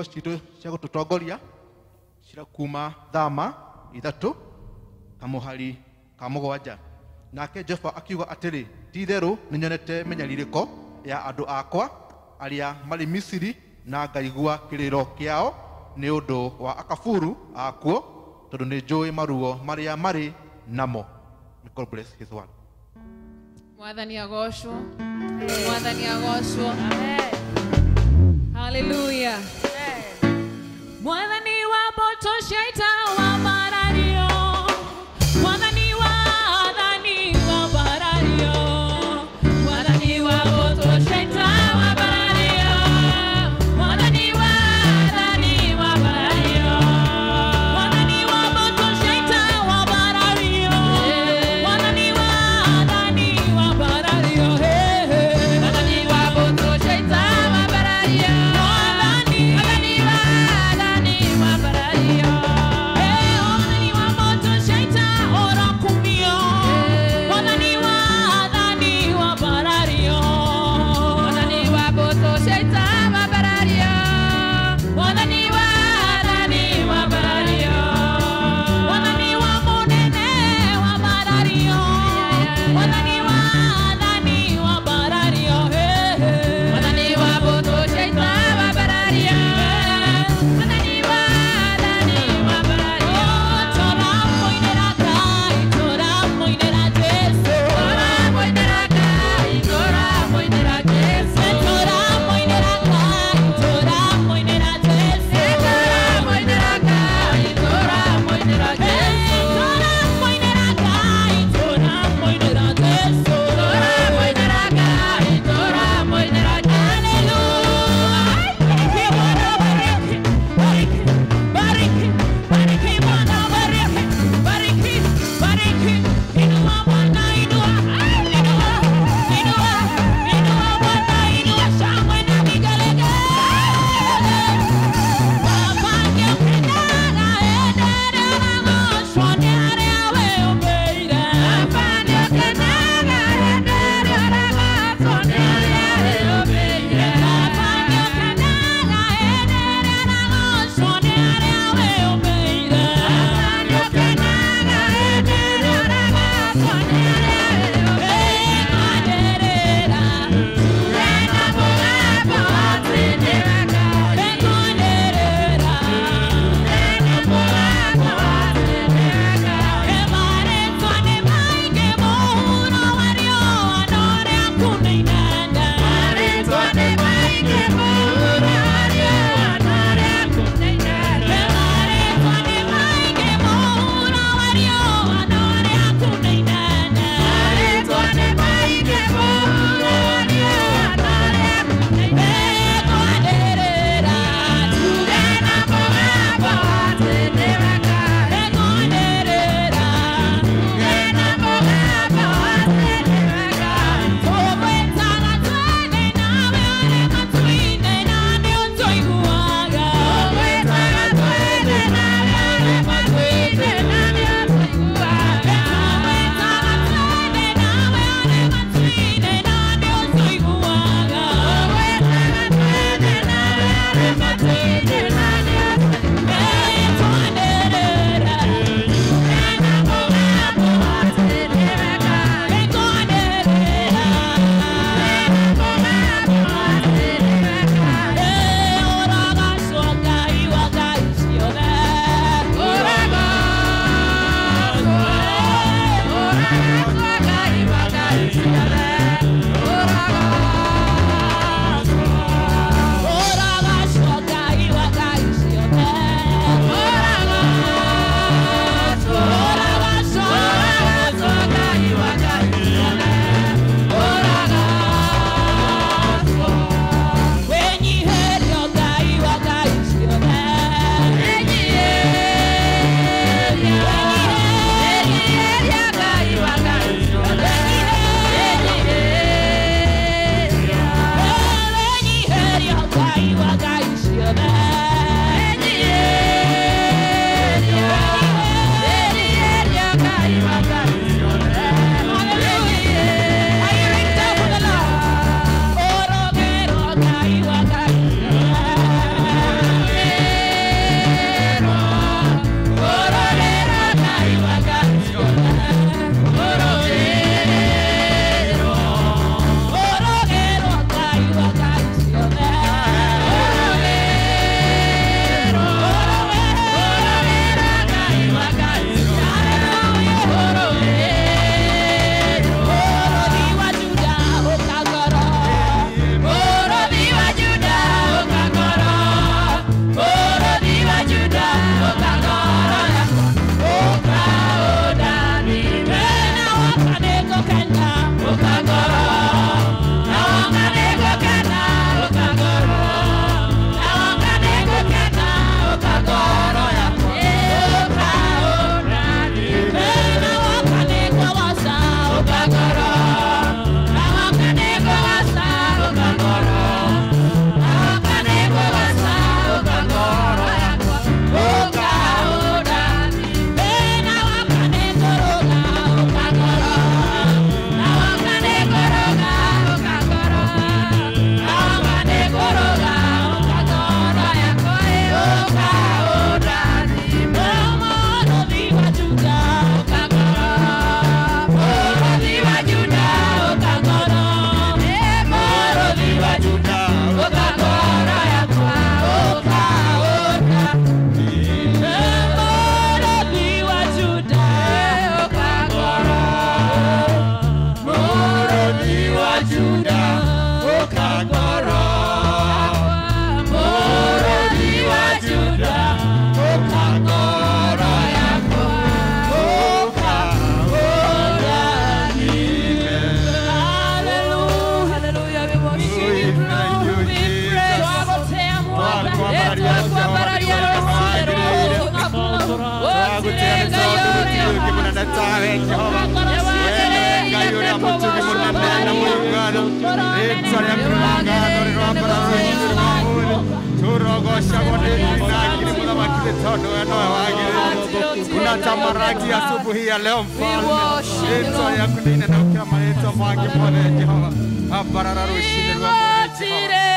ciugo citu cia gututongoria cira kuma thama 3 kamuhari ka 7 nake Jehova akiuga atiri ti-itherũ ninyonete menyaririko ya andu akwa aria mari Misiri na ngaigua kiriro kiao ni undu wa akaburu akuo tondu ni njui maruo maria mari namo. God bless his word. Mwathani agocwo. Mwathani agocwo. Amen. Hallelujah. Mwathani wa boto shaita wa barario. Mwathani wa adhani wa barario. Mwathani wa boto shaita wa barario. Mwathani wa adhani wa barario. Mwathani wa boto shaita wa barario. Mwathani wa adhani wa barario. Mwathani wa boto shaita wa barario. Mwathani wa adhani wa barario. Mwathani wa boto shaita ora kumio. Mwathani wa adhani wa barario. Mwathani wa boto shaita wa barario. Mwathani wa adhani wa barario. Mwathani wa monene wa barario. Mwathani wa adhani wa barario. Mwathani wa boto shaita wa barario. Mwathani wa adhani wa barario. Tora moinera kai, tora moinera Jesu. Tora moinera kai, tora moinera Jesu. Tora moinera kai, tora moinera Jesu. Tora moinera kai, tora moinera Jesu. Tora moinera kai, tora moinera Jesu. Tora moinera kai, tora moinera Hallelujah. Bariki Bwana, bariki, bariki, bariki. Inua Bwana, inua, inua, inua, inua Bwana, inua shangwe na vigelegele. Baba ndio kendaga endere anagocwo ni aria we umbeire. Baba ndio kendaga endere anagocwo ni aria we umbeire. Baba ndio kendaga endere anagocwo ni aria we umbeire. Baba ndio kendaga endere anagocwo ni aria we umbeire. Maderera turena mugambo watindiraga. Maderera turena mugambo watindiraga. Maretwa ni maingi muhuro wario anoria kunainanga. Maretwa ni maingi muhuro wario anoria kunainanga. Maretwa ni maingi muhuro wario anoria kunainanga. Unatamaraki asubuhi ya leo mfalme. Leto ya kunina na ukama leto mwagi mwone Jehova. Abarara rushine rwa Jehova.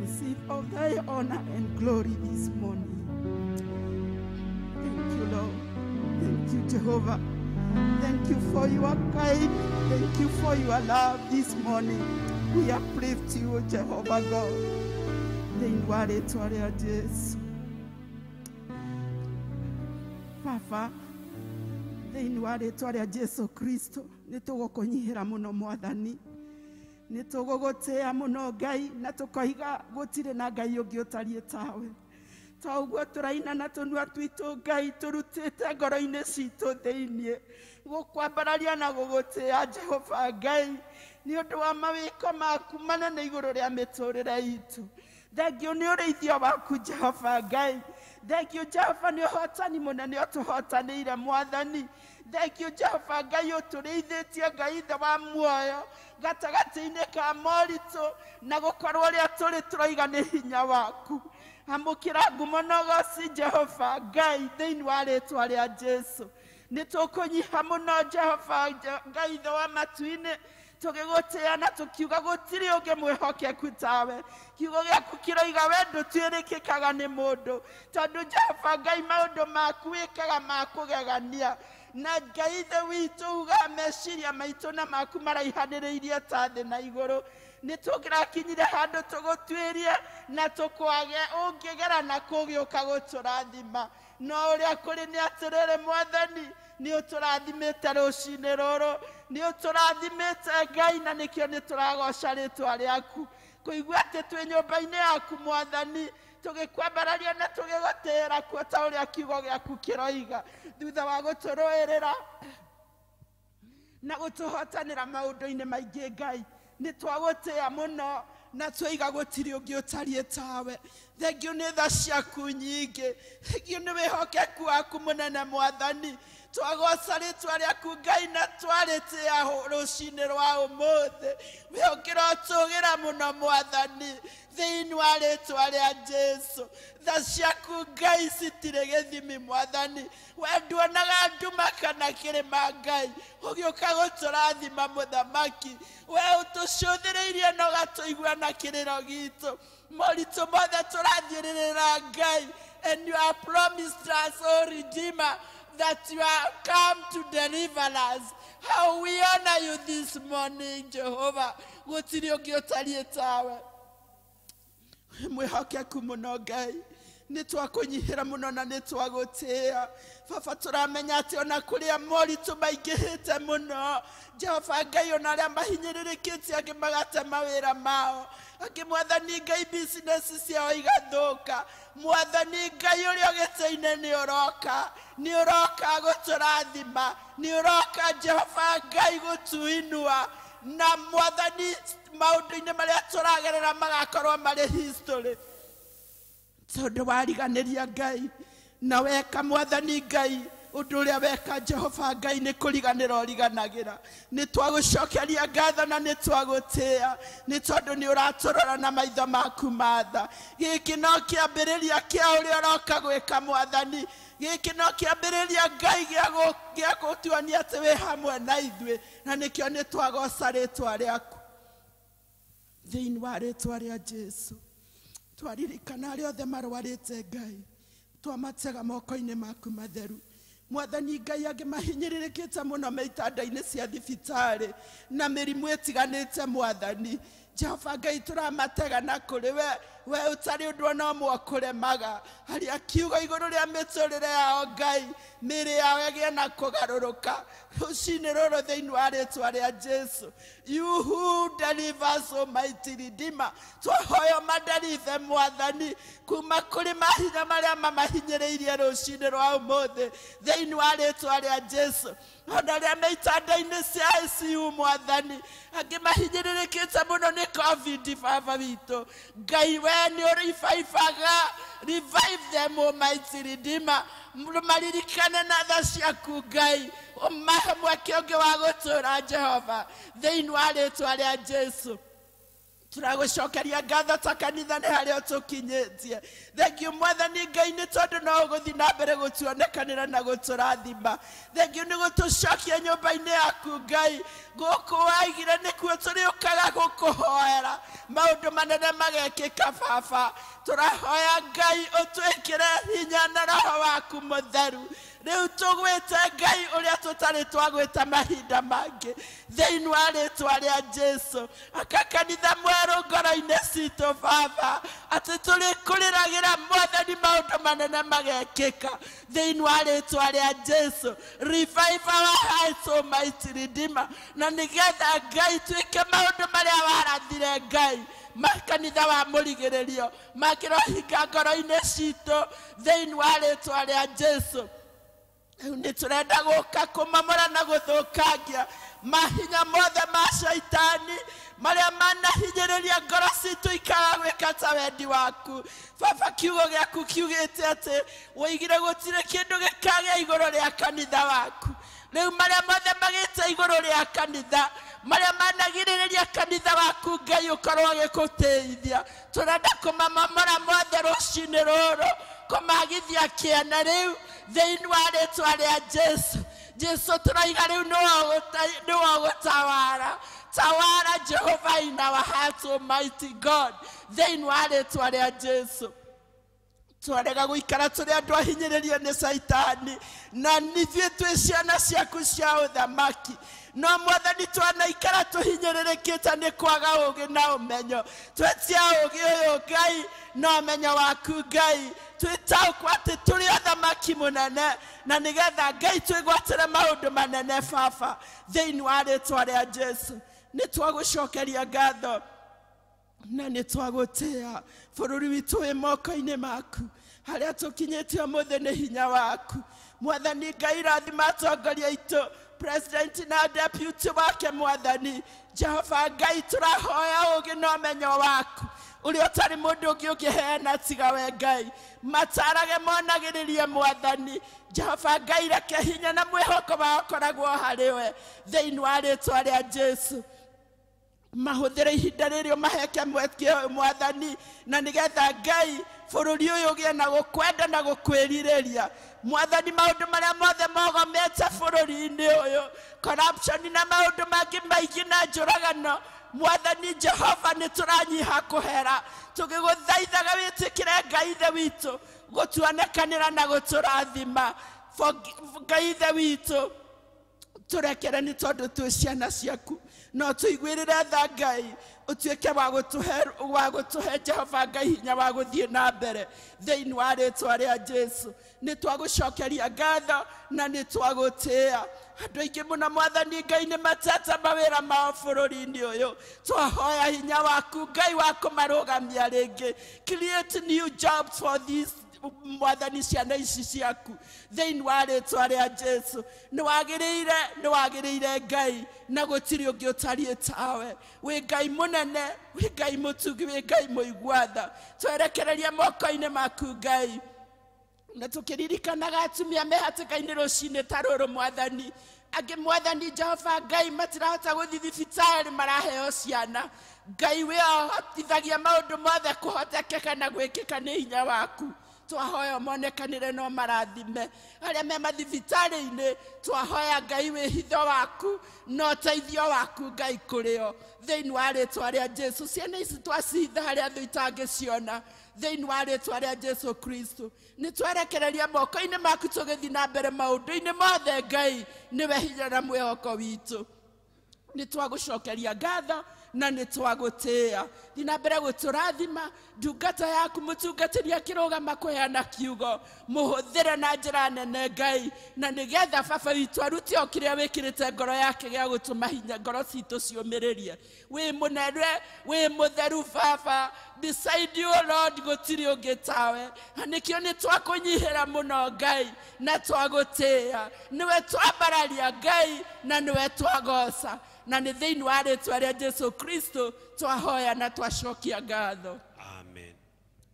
Receive all thy honor and glory this morning. Thank you, Lord. Thank you, Jehovah. Thank you for your kind. Thank you for your love this morning. We uplift you, Jehovah God. Lindware tware Jesu. Papa, thĩinĩ wa rĩĩtwa rĩa Jesu Kristo nĩ tũgũkũnyihĩra mũno Mwathani, nĩ tũgũgũtĩĩa mũno Ngai, na tũkoiga gũtirĩ na Ngai ũngĩ ũtariĩ tawe. Ta ũguo tũraina na tũnua twitũ Ngai, tũrutĩte ngoro-inĩ citũ thĩinĩ gũkwambararia na gũgũtĩĩa Jehova Ngai, nĩ ũndũ wa mawĩko maku manene igũrũ rĩa mĩtũrĩre itũ. Thengio nĩ ũrĩithio waku Jehova Ngai, thengio Jehova nĩ ũhotani mũnene ũtũhotanĩire Mwathani, thengio Jehova Ngai ũtũrĩithĩtie Ngai ithe wa muoyo gatagatĩ-inĩ ka moritũ na gũkorwo ũrĩa tũrĩ tũroiga nĩ hinya waku. Amũkĩra ngumo na ũgooci Jehova Ngai thĩinĩ wa rĩĩtwa rĩa Jesu. Nĩ tũkũnyiha mũno Jehova Ngai ithe wa matu-inĩ, tũgĩgũtĩĩa na tũkiuga gũtirĩ ũngĩ mwĩhokeku tawe. Kiugo gĩaku kĩroiga we ndũtuĩrĩkĩkaga nĩ mũndũ, tondũ Jehova Ngai maũndũ maku wĩkaga ma kũgegania. Na Ngai ithe witũ uga meciria maitũ na maku maraihanĩrĩirie ta thĩ na igũrũ. Nĩ tũngĩrakinyire handũ tũgũtuĩrie na tũkwage ũngĩgera na kũgĩũka gũtũrathima. No ũrĩa kũrĩ nĩ atĩrĩrĩ Mwathani, nĩ ũtũrathimĩte rũciinĩ rũrũ, nĩ ũtũrathimĩte Ngai, na nĩkĩo nĩ tũragoca rĩĩtwa rĩaku. Kũigua atĩ twĩ nyũmba-inĩ yaku Mwathani, tũgĩkwambararia na tũgĩgũtĩĩra kuo ta ũrĩa kiugo gĩaku kĩroiga, thutha wa gũtũrũĩrĩra na gũtũhotanĩra maũndũ-inĩ maingĩ Ngai, nĩ twagũtĩĩa mũno na twoiga gũtirĩ ũngĩ ũtariĩ tawe. Thengio nĩ tha ciaku nyingĩ, thengio nĩ wĩhokeku waku mũnene Mwathani. Twagoca rĩĩtwa rĩaku Ngai na twarĩtĩĩa rũciinĩ rwa ũmũthĩ. We ũkĩrotũgĩra mũno Mwathani thĩinĩ wa rĩĩtwa rĩa Jesu. Tha ciaku Ngai citirĩ gĩthimi Mwathani, we nduonaga nduma kana kĩrĩma Ngai, ũgĩũka gũtũrathima Mũthamaki. We ũtũcũthĩrĩirie na ũgatũigua na kĩrĩro gitũ. Moritũ mothe tũrathiĩrĩrĩra Ngai, and you have promised us, O Redeemer, that you are come to deliver us. How we honor you this morning, Jehovah. Gũtirĩ ũngĩ ũtariĩ tawe. Mwĩhokeku mũno Ngai, nĩ twakũnyihĩra mũno na nĩ twagũtĩĩa. Baba, tũramenya atĩ ona kũrĩa moritũ maingĩhĩte mũno Jehova Ngai, ona arĩa mahinyĩrĩrĩkĩtie angĩ magate mawĩra mao, angĩ Mwathani Ngai business ciao igathũka. Mwathani Ngai ũrĩa ũgĩtĩ-inĩ nĩ ũroka gũtũrathima, nĩ ũroka Jehova Ngai gũtuinua, na Mwathani maũndũ-inĩ marĩa tũragerera magakorwo marĩ history, tondũ wariganĩria Ngai na weka Mwathani Ngai ũndũ ũrĩa weka Jehova Ngai nĩ kũriganĩra ũriganagĩra. Nĩ twagũcokeria ngatho na nĩ twagũtĩĩa, nĩ tondũ nĩ ũratũrora na maitho maku ma tha. Gĩkĩ no kĩambĩrĩria kĩa ũrĩa ũroka gwĩka Mwathani, gĩkĩ no kĩambĩrĩria Ngai gĩa gũtuonia atĩ wĩ hamwe na ithuĩ, na nĩkĩo nĩ twagoca rĩĩtwa rĩaku thĩinĩ wa rĩĩtwa rĩa Jesu. Twaririkana arĩa othe marwarĩte Ngai, twamatega moko-inĩ maku matheru. Mwathani Ngai, angĩ mahinyĩrĩrĩkĩte mũno itanda-inĩ cia thibitarĩ na mĩrimũ ĩtiganĩte Mwathani. Jehova Ngai, tũramatega na kũrĩ we ũtarĩ ũndũ ona ũmwe ũkũremaga. Harĩa kiugo igũrũ rĩa mĩtũrĩre yao Ngai, mĩĩrĩ yao ĩgĩe na kũgarũrũka rũciinĩ rũrũ thĩinĩ wa rĩĩtwa rĩa Jesu. You who delivers, Almighty Redeemer, twahoya maderithe Mwathani kuma kũrĩ mahinya marĩa mamahinyĩrĩirie rũciinĩ rwa ũmũthĩ thĩinĩ wa rĩĩtwa rĩa Jesu. Ona arĩa me itanda-inĩ cia ICU Mwathani, angĩ mahinyĩrĩrĩkĩte mũno nĩ COVID, Baba witũ Ngai, we nĩ ũrĩbaibaga. Revive them, Almighty Redeemer. Maririkane na tha ciaku Ngai, ũmahe mweke ũngĩ wa gũtũũra Jehova thĩinĩ wa rĩĩtwa rĩa Jesu. Tũragũcokeria ngatho ta kanitha nĩ harĩa ũtũkinyĩtie. Thengio Mwathani Ngai, nĩ tondũ no ũgũthiĩ na mbere gũtuonekanĩra na gũtũrathima. Thengio nĩ gũtũcokia nyũmba-inĩ yaku Ngai, gũkũ waigire nĩkuo tũrĩũkaga gũkũhoera, maũndũ manene magekĩka Baba. Tũrahoya Ngai ũtwĩkĩre hinya na Roho waku Mũtheru Riu tugwite Ngai uria tutari twagwita mahinda mangi thiini wa ritwa ria Jesu. Aka kanitha mweru ngoro-ini citu Baba ati turi kuriragira Mwathani maundu manene magekika thiini wa ritwa ria Jesu. Revive our hearts, Almighty Redeemer, na nigetha Ngai twike maundu maria warathire Ngai makanitha wa murigiririo makirohinga ngoro-ini citu thiini wa ritwa ria Jesu. Ni turenda guka kumamora na guthukangia mahinya mothe ma shaitani maria manahinyiriria ngoro citu ikaga gwika ta wendi waku. Baba, kiugo giaku kiugite ati woigire gutire kindu gikagia iguru ria kanitha waku. Riu maria mothe magite iguru ria kanitha maria managiriria kanitha waku Ngai ukorwo agikuteithia. Turenda kumamamora mothe rucini ruru kumagithia kiana riu thiini wa ritwa ria Jesu. Jesu turaiga riu ni wa gutawara. Tawara Jehovah in our hearts, Almighty God, thiini wa ritwa ria Jesu. Twarega guikara turi andu ahinyiririo ni saitani na nithie twi ciana ciaku cia uthamaki. No Mwathani twanaikara tuhinyiririkite ni kwaga ugi na umenyo. Twetia ugi uyu Ngai na umenyo waku Ngai. Twitaukwa ati turi uthamaki munene na nigetha Ngai twigwatire maundu manene Baba thiini wa ritwa ria Jesu. Ni twagucokeria ngatho na ni twagutia bururi witu wi moko-ini maku. Haria tukinyitio muthi ni hinya waku Mwathani Ngai. Rathima atongoria itu President na deputy wake Mwathani Jehova Ngai. Turahoya ugi na umenyo waku uri utari mundu ungi ungiheana tiga we Ngai. Matarage monagiririe Mwathani Jehova Ngai. Reke hinya na mwihoko bakoragwo hariwe thiini wa ritwa ria Jesu. Mahuthire ihinda riri maheke mwekio Mwathani na nigetha Ngai bururi uyu ugie na gukwenda na gukwiriria Mwathani. Maundu maria mothe mogomete bururi-ini uyu, corruption na maundu mangi maingi na njuragano Mwathani Jehova, ni turanyiha kuhera tugiguthaithaga witikire Ngai ithe witu gutuonekanira na guturathima. Ngai ithe witu turekere ni tondu twi ciana ciaku no tuigwirire tha Ngai utuike wa gutuhe Jehova Ngai hinya wa guthie na mbere thiini wa ritwa ria Jesu. Ni twagucokeria ngatho na ni twagutia. Andu aingi muno Mwathani Ngai ni matete mawira mao bururi-ini uyu. Twahoya hinya waku Ngai wa kumarugamia ringi. Create new jobs for these Mwathani ciana ici ciaku thiini wa ritwa ria Jesu. Ni wagiriire Ngai na gutiri ungi utari tawe. Wi Ngai munene, wi Ngai mutugi, wi Ngai muigwatha. Twerekereria moko-ini maku Ngai na tukiririkanaga atumia mehatikaini rucini ta ruru Mwathani. Angi Mwathani Jehova Ngai matirahota guthi thibitari maraheo ciana. Ngai we ahotithagia maundu mothe kuhotekeka na gwikika ni hinya waku. Twahoya monekanire no marathime aria me mathibitari-ini. Twahoya Ngai wihitho waku no teithio waku Ngai kurio thiini wa ritwa ria Jesu. Ciana ici twacitha haria thu itangiciona thiini wa ritwa ria Jesu Kristo. Ni twerekereria moko-ini maku tugithi na mbere maundu-ini mothe Ngai. Niwe hinya na mwihoko witu. Ni twagucokeria ngatho na ni twagutia. Thina mbere guturathima ndungata yaku mutungatiria kirugama kuheana kiugo muhuthire na njira nene Ngai. Na nigetha Baba witu aruti okiria wikirite ngoro yake gia gutuma hinya ngoro citu ciumiririe. Wi munene, wi mutheru Baba. Beside you Lord gutiri ungi tawe. Nikio ni twakunyihira muno Ngai na twagutia. Niwe twambararia Ngai na niwe twagoca. Na ni thiini wa ritwa ria Jesu Kristo twahoya na twacokia ngatho. Amen.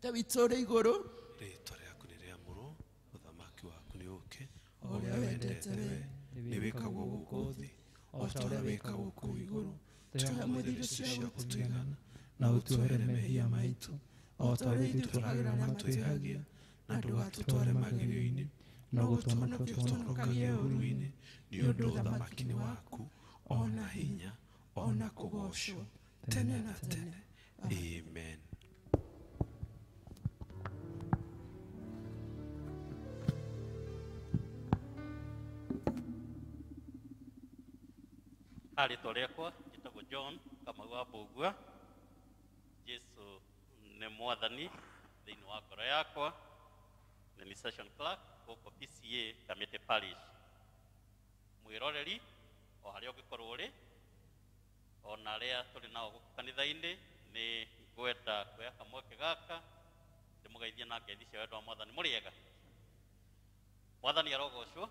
Te witu ri iguru Ritwa riaku ni riamuru, uthamaki waku ni uke, uria wendete we ni wikagwo guku thi o ta uria wikagwo kuu iguru. Tuhe muthiro cia gutwigana na utuhere mehia maitu o ta uria ithuĩ tũragĩra na twĩhagia, na ndũgatũtware magerio-inĩ no gũtũhonokia ũtũhonokagie ũũru-inĩ, nĩ ũndũ ũthamaki nĩ waku ona hinya ona kũgocwo tene na tene. Amen. Hali tolekwa jitagwo John Kamagwa Bugwa. Jesu nĩ mwathani thĩinĩ wa ngoro yakwa. Nĩ session clerk gũkũ PCA Kamete Parish. Mwĩroreri o harĩa ũngĩkorwo ũrĩ, ona arĩa tũrĩ nao gũkũ kanitha-inĩ, nĩ ngwenda kuoya kamweke gaka ndĩmũgeithie na ngeithi cia wendo wa mwathani. Mũrĩega? Mwathani arogocwo.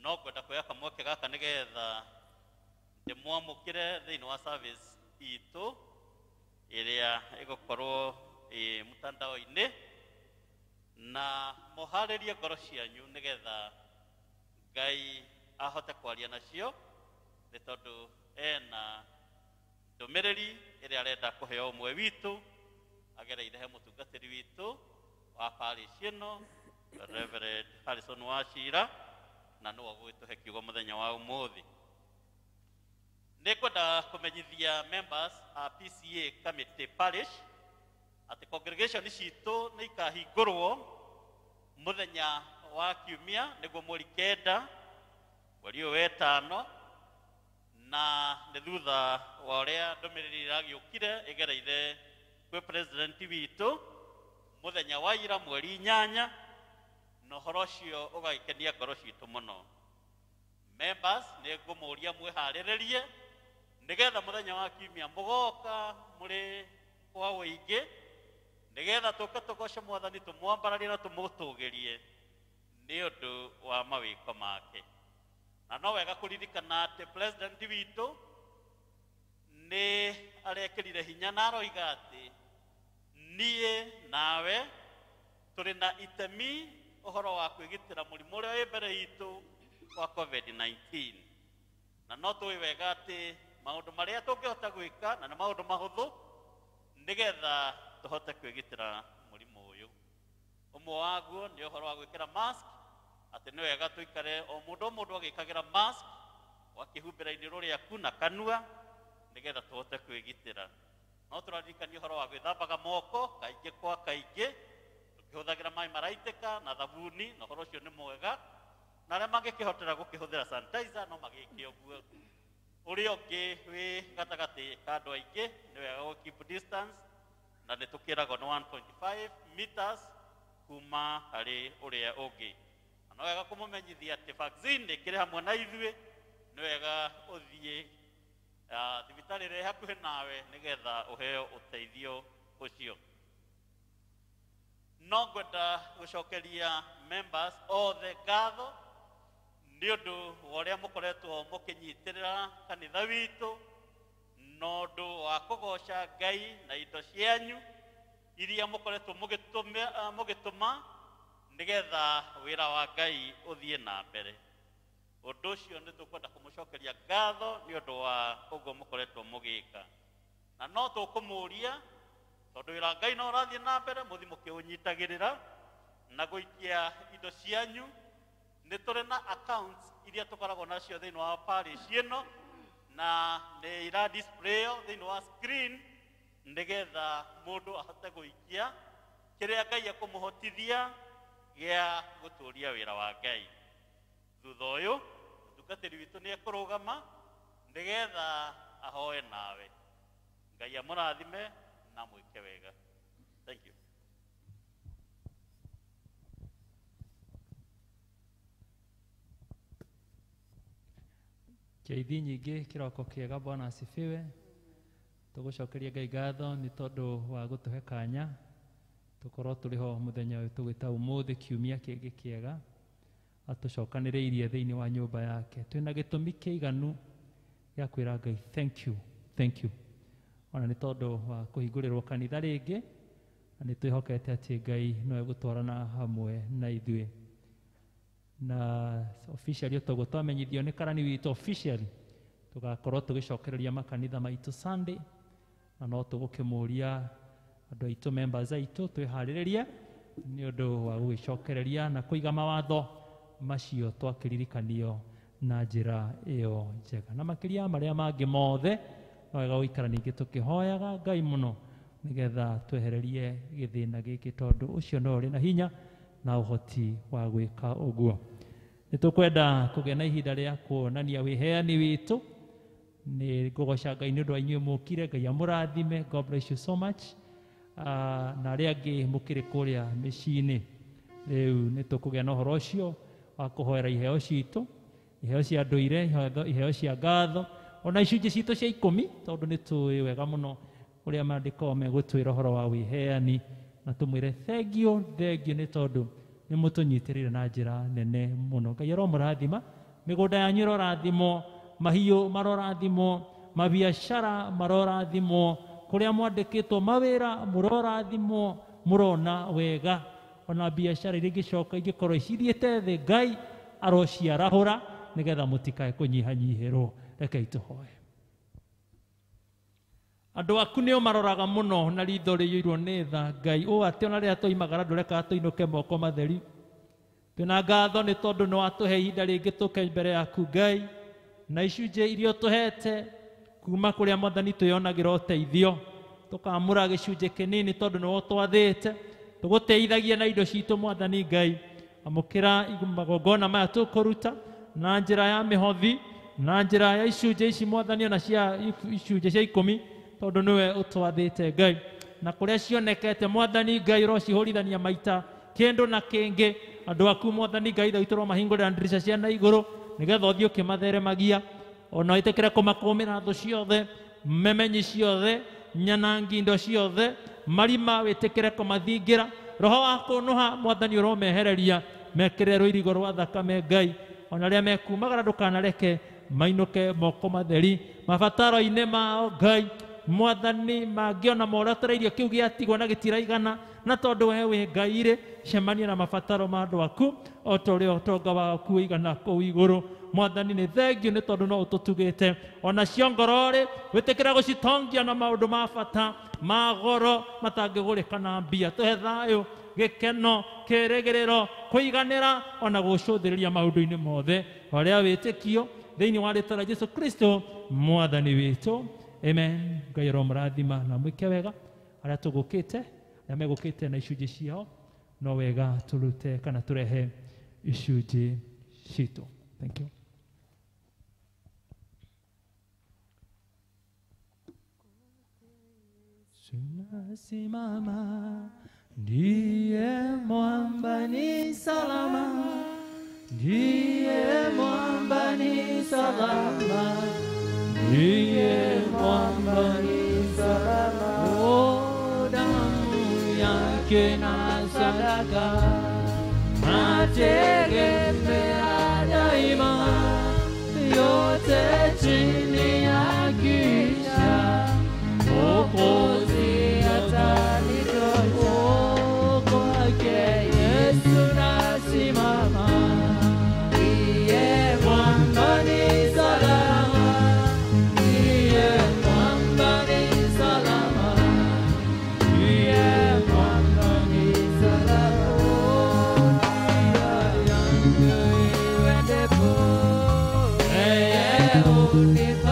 No ngwenda kuoya kamweke gaka nĩgetha ndĩmwamũkĩre thĩinĩ wa service itũ ĩrĩa ĩgũkorwo mũtandao-inĩ, na mũharĩrie ngoro cianyu nĩgetha Ngai ahote kwaria nacio, nĩ tondũ ena ndũmĩrĩri ĩrĩa arenda kũheo ũmwe witũ agereire he mũtungatĩri witũ wa parish ĩno, Reverend Harrison Wachira, na nĩwe ũgũgĩtũhe kiugo mũthenya wa ũmũthĩ. Nĩ ngwenda kũmenyithia members a PCA Kamete Parish atĩ congregation citũ nĩ ikahingũrwo mũthenya wa kiumia, nĩguo mweri 9 mweri ũyũ wetano, na nĩ thutha wa ũrĩa ndũmĩrĩri ĩragĩũkire ĩgereire kwĩ president witũ mũthenya wa ira mweri 8, na ũhoro ũcio ũgagĩkenia ngoro citũ mũno. Members nĩ ngũmũria mwĩharĩrĩrie nĩgetha mũthenya wa kiumia mũgoka mũrĩ kwa ũingĩ, nĩgetha tũke tũgoce mwathani, tũmwambararie na tũmũtũgĩrie nĩ ũndũ wa mawĩko make. Na no wega kũririkana atĩ president witũ nĩ arekĩrire hinya na aroiga atĩ niĩ nawe tũrĩ na itemi ũhoro wa kwĩgitĩra mũrimũ ũrĩa wĩ mbere itũ wa COVID-19, na no tũĩ wega atĩ maũndũ marĩa tũngĩhota gwĩka na nĩ maũndũ mahũthũ nĩgetha tũhote kwĩgitĩra mũrimũ ũyũ. Ũmwe waguo nĩ ũhoro wa gwĩkĩra mask, atĩ nĩ wega tũikare o mũndũ agĩkagĩra mask wakĩhumbĩra iniũrũ rĩaku na kanua nĩgetha tũhote kwĩgitĩra. No tũraririkania ũhoro wa gwĩthambaga moko kaingĩ kwa kaingĩ tũkĩhũthagĩra maĩ maraitĩka na thabuni, na ũhoro ũcio nĩ mwega, na arĩa mangĩkĩhotera gũkĩhũthĩra sanitizer no magĩke ũguo. Ũrĩa ũngĩ wĩ gatagatĩ ka andũ aingĩ nĩ wega gũ keep distance, na nĩ tũkĩragwo nĩ 1.5 meters kuma harĩ ũrĩa ũngĩ. Na no wega kũmũmenyithia atĩ vaccine nĩ ĩkĩrĩ hamwe na ithuĩ, nĩ wega ũthiĩ thibitarĩ ĩrĩa ĩ hakuhĩ nawe nĩgetha ũheo ũteithio ũcio. No ngwenda gũcokeria members othe ngatho nĩ ũndũ wa ũrĩa mũkoretwo mũkĩnyitĩrĩra kanitha witũ na ũndũ wa kũgoca Ngai na indo cianyu iria mũkoretwo mũgĩtũma nĩgetha wĩra wa Ngai ũthiĩ na mbere. Ũndũ ũcio nĩ tũkwenda kũmũcokeria ngatho nĩ ũndũ wa ũguo mũkoretwo mũgĩka, na no tũkũmũria tondũ wĩra Ngai no ũrathiĩ na mbere, mũthi mũkĩũnyitagĩrĩra na gũikia indo cianyu. Nĩ tũrĩ na accounts iria tũkoragwo nacio thĩinĩ wa parish ĩno, na nĩ ira display thĩinĩ wa screen nĩgetha mũndũ ahote gũikia kĩrĩa Ngai ekũmũhotithia gĩa gũtũũria wĩra wa Ngai. Thutha ũyũ mũtungatĩri witũ nĩ ekũrũgama nĩgetha ahoe nawe. Ngai amũrathime na mwĩke wega. Thank you. Ngeithi nyingĩ kĩroko kĩega, Bwana asifiwe. Tũgũcokeria Ngai ngatho nĩ tondũ wa gũtũhe kanya tũkorwo tũrĩ ho mũthenya ũyũ tũgĩta ũmũthĩ kiumia kĩngĩ kĩega, atũcokanĩrĩirie thĩinĩ wa nyũmba yake. Twĩna gĩtũmi kĩiganu gĩa kwĩra Ngai thank you, ona nĩ tondũ wa kũhingũrĩrwo kanitha rĩngĩ, na nĩ twĩhokete atĩ Ngai no egũtwarana hamwe na ithuĩ. Na officially ũtogwo twamenyithio nĩ karani witũ officially tũgakorwo tũgĩcokereria makanitha maitũ Sunday, na no tũgũkĩmũria andũ aitũ members aitũ twĩharĩrĩrie nĩ ũndũ wa gũgĩcokereria na kũiga mawatho macio twakĩririkanio na njĩra ĩyo njega. Na makĩria marĩa mangĩ mothe no wega gũikara ningĩ tũkĩhoyaga Ngai mũno nĩgetha twehererie gĩthĩna gĩkĩ, tondũ ũcio no ũrĩ na hinya na ũhoti wa gwĩka ũguo. Nitukwenda kugĩa na ihinda rĩa kuonania wĩheani witũ. Nĩ ngũgoca Ngai nĩ ũndũ wa inyuĩ mũkire. Ngai amũrathime. God bless you so much. Na arĩa angĩ mũkĩrĩ kũrĩa mĩciĩ-inĩ. Rĩu nĩ tũkũgĩa na ũhoro ũcio wa kũhoera iheo citũ, iheo cia ndũire, iheo cia ngatho, ona icunjĩ citũ cia 10, tondũ nĩ tũĩ wega mũno ũrĩa maandĩko megũtwĩra ũhoro wa wĩheani, na tũmwĩre thengio nĩ tondũ nĩ mũtũnyitĩrĩire na njĩra nene mũno. Ngai aromũrathima, mĩgũnda yanyu ĩrorathimwo, mahiũ marorathimwo, mabiacara marorathimwo, kũrĩa mwandĩkĩtwo mawĩra mũrorathimwo, mũrona wega, ona biacara iria ingĩcoka ingĩkorwo cithiĩte thĩ, Ngai arociarahũra nĩgetha mũtikae kũnyihanyihĩrwo. Rekei tũhoe. Andũ aku nĩo maroraga mũno na ritho rĩiyũirwo nĩ tha. Ngai ũũ atĩ ona rĩrĩa twoimagara ndũrekaga tũinũke moko matheri. Twĩna ngatho nĩ tondũ nĩ watũhe ihinda rĩngĩ tũke mbere yaku Ngai, na icunjĩ iria ũtũhete kuma kũrĩa Mwathani twĩonagĩra ũteithio, tũkamũra gĩcunjĩ kĩnini tondũ nĩwe ũtwathĩte, tũgũteithagie na indo citũ Mwathani Ngai. Amũkĩra magongona maya tũkũruta na njĩra ya mĩhothi, na njĩra ya icunjĩ ici Mwathani, ona cia icunjĩ cia 10, tondũ nĩwe ũtwathĩte Ngai. Na kũrĩa cionekete Mwathani Ngai ũrocihũrithania maita kĩndũ na kĩngĩ. Andũ aku Mwathani Ngai thaitũ ũromahingũrĩra ndirica cia na igũrũ nĩgetha ũthiĩ ũkĩmatheremagia, ona wĩtĩkĩre kũmakũmĩra thũ ciothe, memenyi ciothe, nyanangi indo ciothe, marima wĩtĩkĩre kũmathingira. Roho wa kũnũha Mwathani ũromehereria, mekĩre rũirigo rwa thakame Ngai, ona rĩrĩa mekumagara ndũkanareke mainũke moko matheri. Mabataro-inĩ mao Ngai Mwathani mangĩona moratereirio kĩu gĩatigwo na gĩtiraigana, na tondũ we wĩ Ngai rĩ, cemania na mabataro ma andũ aku o ta ũrĩa ũtonga waku ũigana kũu igũrũ. Mwathani nĩ thengio nĩ tondũ no ũtũtugĩte, ona cio ngoro rĩ wĩtĩkĩra gũcitongia na maũndũ ma bata ma goro matangĩgũrĩka na mbia. Tũhe thayũ, gĩkeno, kĩĩrĩgĩrĩro, kũiganĩra, ona gũcũthĩrĩria maũndũ-inĩ mothe harĩa wĩtĩkio thĩinĩ wa rĩĩtwa rĩa Jesũ Kristo Mwathani witũ. Amen. Ngai aromũrathima na mwĩke wega arĩa tũgũkĩte, arĩa megũkĩte na icunjĩ ciao, no wega tũrute kana tũrehe icunjĩ citũ. Thank you. Tunasimama, ndiye mwamba ni salama, ndiye mwamba ni salama, ndiye mwamba ni salama. O damu yake na sadaka nategemea daima, yote chini ya kisha Mwokozi atanitosha. Kwake Yesu nasimama, ndiye mwamba ni salama, ndiye mwamba ni salama, ndiye mwamba ni salama. Njia yangu iwe ndefu, yeye hunipa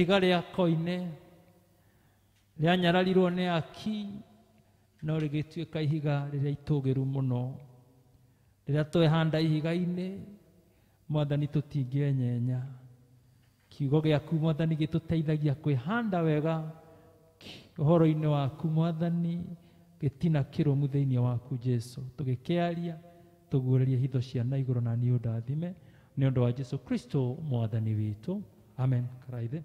ihiga rĩa koine rĩanyararirwo nĩ aki no rĩgĩtuĩka ihiga rĩrĩa itũgĩru mũno. Rĩrĩa twehanda ihiga-inĩ Mwathani tũtingĩenyenya. Kiugo gĩaku Mwathani gĩtũteithagia kwĩhanda wega ũhoro-inĩ waku Mwathani, gĩtina kĩrũmu thĩinĩ waku Jesu, tũgĩkĩaria tũguũrĩrie hitho cia na igũrũ na niĩ ũndathime nĩ ũndũ wa Jesu Kristo Mwathani witũ, amen. Karaithe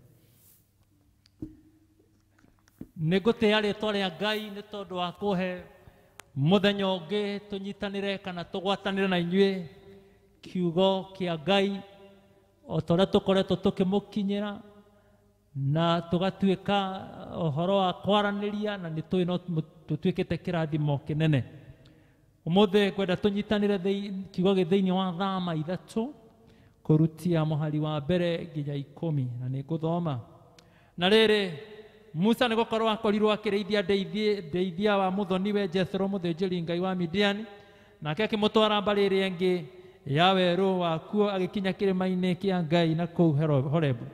nĩngũtĩĩa rĩĩtwa rĩa Ngai nĩ tondũ wa kũhe mũthenya ũngĩ tũnyitanĩre kana tũgwatanĩre na inyuĩ kiugo kĩa Ngai o ta ũrĩa tũkoretwo tũkĩmũkinyĩra na tũgatuĩka ũhoro wa kwaranĩria na nĩ tũĩ no tũtuĩkĩte kĩrathimo kĩnene. Ũmũthĩ ngwenda tũnyitanĩre kiugo thĩinĩ wa Thama 3 kũrutia mũhari wa mbere nginya 10 na nĩ ngũthoma. Na rĩrĩ Musa nĩ gũkorwo akorirwo akĩrĩithia ndeithia wa mũthoniwe Jethro mũthĩnjĩri Ngai wa Midiani, nake akĩmũtwara mbarĩ ĩrĩa ĩngĩ ya werũ wakuo agĩkinya kĩrĩma-inĩ kĩa Ngai na kũu Horebu.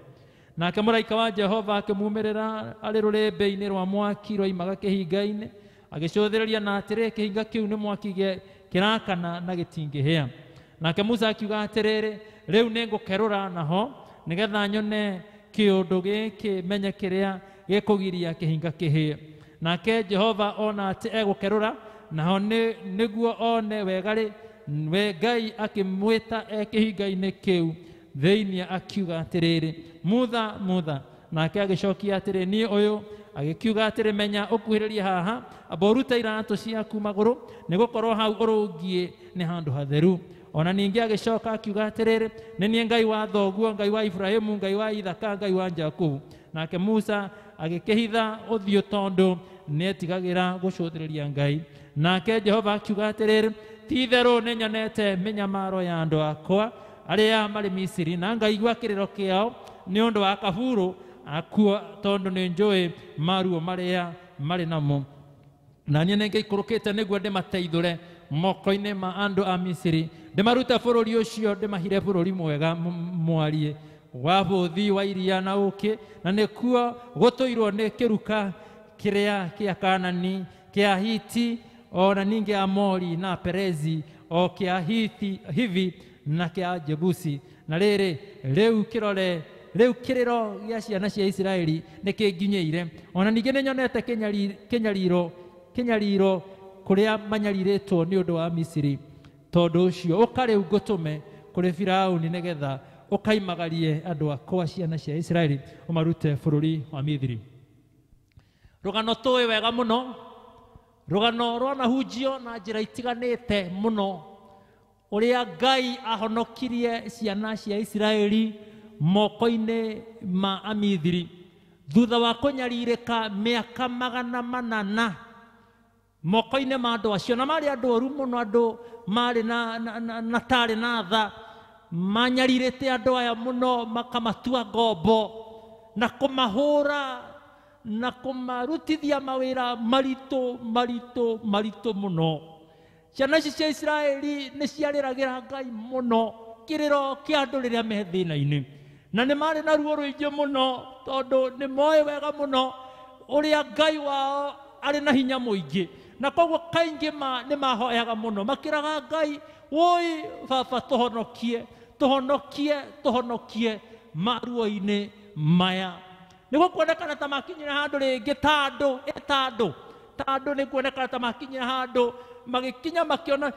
Nake mũraika wa Jehova akĩmuumĩrĩra arĩ rũrĩmbĩ-inĩ rwa mwaki roimaga kĩhinga-inĩ, agĩcũthĩrĩria na atĩrĩ kĩhinga kĩu nĩ mwaki kĩrakana na gĩtingĩhĩa. Nake Musa akiuga atĩrĩrĩ, rĩu nĩ ngũkerũra naho nĩgetha nyone kĩũndũ gĩkĩ menye kĩrĩa gĩkũgiria kĩhinga kĩhĩe. Nake Jehova ona atĩ egũkerũra naho nĩguo one wegarĩ, we Ngai akĩmwĩta kĩhinga-inĩ kĩu thĩinĩ akiuga atĩrĩrĩ, Mutha, Mutha. Nake agĩcokia atĩrĩ, niĩ ũyũ. Agĩkiuga atĩrĩ, menya ũkuhĩrĩrie haha, amba ũrute iratũ ciaku magũrũ, nĩ gũkorwo hau ũrũngiĩ nĩ handũ hatheru. Ona ningĩ agĩcoka akiuga atĩrĩrĩ, nĩ niĩ Ngai wa thoguo, Ngai wa Ibrahimu, Ngai wa Ithaka, Ngai wa Jakubu. Nake Musa agĩkĩhitha ũthiũ tondũ nĩetigagĩra gũcũthĩrĩria Ngai. Nake Jehova akiuga atĩrĩrĩ, ti-itherũ nĩ nyonete mĩnyamaro ya andũ akwa arĩa marĩ Misiri, na ngaigua kĩrĩro kĩao nĩ ũndũ wa kaburu akuo, tondũ nĩ njũĩ maruo marĩa marĩ namo. Na niĩ nĩngĩikũrũkĩte nĩguo ndĩmateithũre moko-inĩ ma andũ a Misiri, ndĩmarute bũrũri ũcio, ndĩmahire bũrũri mwega mwarie wa bũthi wa iria na ũkĩ, na nĩkuo gũtũirwo nĩ kĩruka kĩrĩa kĩa Kaanani, kĩa Hiti, ona ningĩ Amori na Perezi, o kĩa Hivi na kĩa Jebusi. Na rĩrĩ, rĩu kĩrĩro gĩa ciana cia Isiraeli nĩ kĩnginyĩire. Ona ningĩ nĩ nyonete kĩnyariro kũrĩa manyarirĩtwo nĩ ũndũ wa Misiri. Tondũ ũcio ũka rĩu ngũtũme kũrĩ Firaũni nĩgetha ũkaimagarie andũ akwa ciana cia Isiraeli ũmarute bũrũri wa Misiri. Rũgano tũĩ wega mũno, rũgano rwanahunjio na njĩra itiganĩte mũno, ũrĩa Ngai ahonokirie ciana cia Isiraeli moko-inĩ ma Amithiri thutha wa kũnyarirĩka mĩaka 800 moko-inĩ ma andũ acio. Na marĩ andũ oru mũno, andũ marĩ na tarĩ na tha, manyarirĩte andũ aya mũno, makamatua ngombo na kũmahũra na kũmarutithia mawĩra maritũ mũno. Ciana ici cia Isiraeli nĩ ciarĩragĩra Ngai mũno kĩrĩro kĩa andũ rĩrĩa me thĩna-inĩ, na nĩ marĩ na ruo rũingĩ mũno tondũ nĩ moĩ wega mũno ũrĩa Ngai wao arĩ na hinya mũingĩ, na koguo kaingĩ nĩ mahoyaga mũno makĩraga Ngai, woi baba tũhonokie maruo-inĩ maya. Nĩguo kuonekana ta makinyire handũ rĩngĩ ta andũ nĩ kuonekana ta makinyire handũ magĩkinya makĩona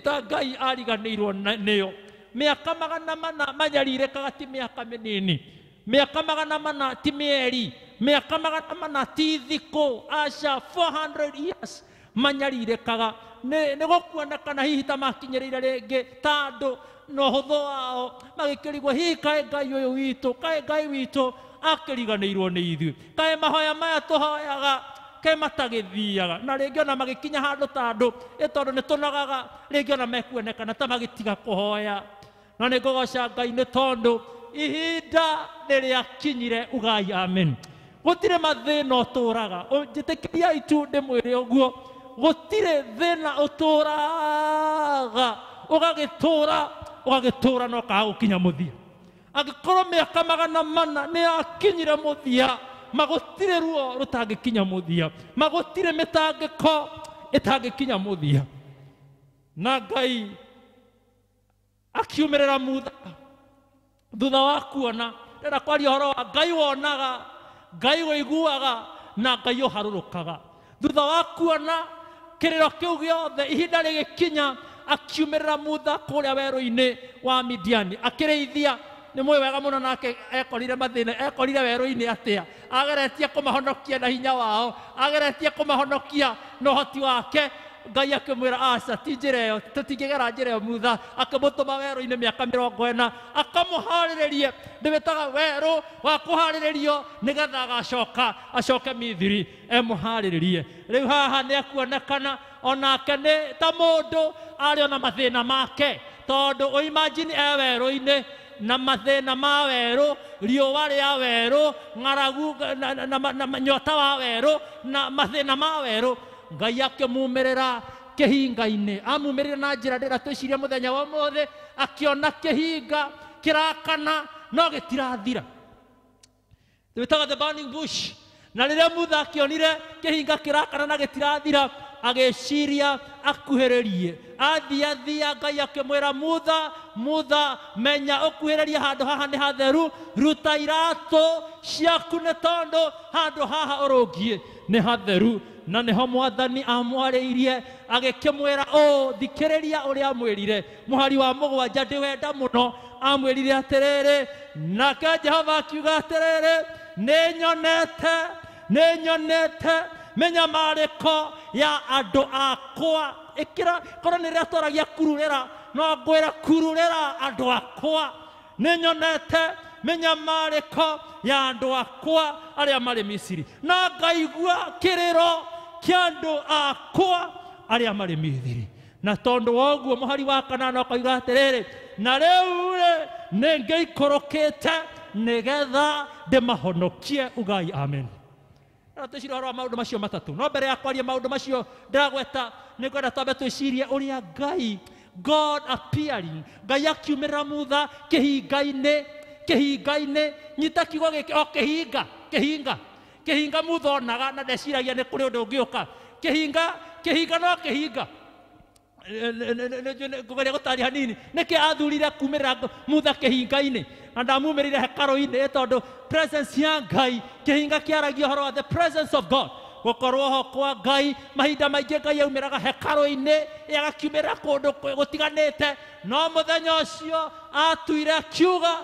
ta Ngai ariganĩirwo nĩo. Mĩaka 400 manyarirĩkaga ti mĩaka mĩnini, mĩaka 400 ti mĩeri, mĩaka 400 ti thikũ, aca 400 years manyarirĩkaga. Nĩ gũkuonekana hihi ta makinyĩrĩire rĩngĩ ta andũ na ũhũthũ wao magĩkĩrigwo, hihi kaĩ Ngai witũ akĩriganĩirwo nĩ ithuĩ, kaĩ mahoya maya tũhoyaga kaĩ matagĩthiaga. Na rĩngĩ ona magĩkinya handũ ta andũ tondũ nĩ tũnogaga, rĩngĩ ona mekuonekana ta magĩtiga kũhoya. Na nĩ ngũgoca Ngai nĩ tondũ ihinda nĩ rĩakinyire, ugai amen. Gũtirĩ mathĩna ũtũraga, njĩtĩkĩriai tu ndĩmwĩre ũguo, gũtirĩ thĩna ũtũraga ũgagĩtũra no kaga gũkinya mũthia. Angĩkorwo mĩaka 400 nĩ yakinyire mũthia, magũtirĩ ruo rũtangĩkinya mũthia, magũtirĩ mĩtangĩko ĩtangĩkinya mũthia. Na Ngai akiumĩrĩra Mutha thutha wa kuona. Ndĩrenda kwaria ũhoro wa Ngai wonaga, Ngai ũiguaga, na Ngai ũharũrũkaga. Thutha wa kuona kĩrĩro kĩu gĩothe, ihinda rĩgĩkinya, akiumĩrĩra Mutha kũrĩa werũ-inĩ wa Midiani akĩrĩithia. Nĩ mũĩ wega mũno nake ekorire mathĩna, ekorire werũ-inĩ atĩa, ageretie kũmahonokia na hinya wao, ageretie kũmahonokia na ũhoti wake. Ngai akĩmwĩra aca, ti njĩra ĩyo, tũtingĩgera njĩra ĩyo Mutha. Akĩmũtũma werũ-inĩ mĩaka 40, akamũharĩrĩrie. Ndĩwĩtaga werũ wa kũharĩrĩrio nĩgetha acoke Misiri, emũharĩrĩrie. Rĩu haha nĩ ekuonekana onake nĩ ta mũndũ arĩ ona mathĩna make, tondũ ũimagine werũ-inĩ na mathĩna ma werũ, riũa rĩa werũ, ng'aragu na nyota wa werũ na mathĩna ma werũ. Ngai akĩmumĩrĩra kĩhinga-inĩ, amumĩrĩra na njĩra ndĩra twĩciria mũthenya wa ũmũthĩ, akĩona kĩhinga kĩrakana no gĩtirathira. Twĩtaga the burning bush. Na rĩrĩa Mutha akĩonire kĩhinga kĩrakana na gĩtirathira, agĩciria akuhĩrĩrie. Athiathia, Ngai akĩmwĩra Mutha, menya ũkuhĩrĩrie handũ haha nĩ hatheru, ruta iratũ ciaku nĩ tondũ handũ haha ũrũngiĩ nĩ hatheru. Na nĩho Mwathani amwarĩirie agĩkĩmwĩra thikĩrĩria ũrĩa amwĩrire. Mũhari wa 7 ndĩwenda mũno, amwĩrire atĩrĩrĩ, nake Jehova akiuga atĩrĩrĩ, nĩ nyonete mĩnyamarĩko ya andũ akwa. Ĩkĩra korwo nĩ rĩrĩa twaragia kururĩra, no ngwĩra kururĩra andũ akwa. Nĩ nyonete mĩnyamarĩko ya andũ akwa arĩa marĩ Misiri, na ngaigua kĩrĩro kĩa andũ akwa arĩa marĩ Misiri. Na tondũ wa ũguo mũhari wa 8 okoiga atĩrĩrĩ, na rĩu nĩ ngĩikũrũkĩte nĩgetha ndĩmahonokie. Ugai amen. Twĩcirie ũhoro wa maũndũ macio matatũ. No mbere ya kwaria maũndũ macio ndĩragweta, nĩngwenda twambe twĩcirie ũrĩa Ngai, God appearing, Ngai akiumĩrĩra Mutha kĩhinga-inĩ. Nyita kiugo gĩkĩ, o kĩhinga Mutha onaga na ndeciragia nĩ kũrĩ ũndũ ũngĩũka. Kĩhinga no kĩhinga. Ngũgeria gũtaria hanini, nĩkĩ athurire kumĩrĩra Mutha kĩhinga-inĩ na ndamumĩrĩire hekarũ-inĩ, tondũ presence ya Ngai, kĩhinga kĩaragia ũhoro wa the presence of God, gũkorwo ho kwa Ngai. Mahinda maingĩ Ngai aumĩraga hekarũ-inĩ, agakiumĩrĩra kũndũ gũtiganĩte, no mũthenya ũcio atuire akiuga,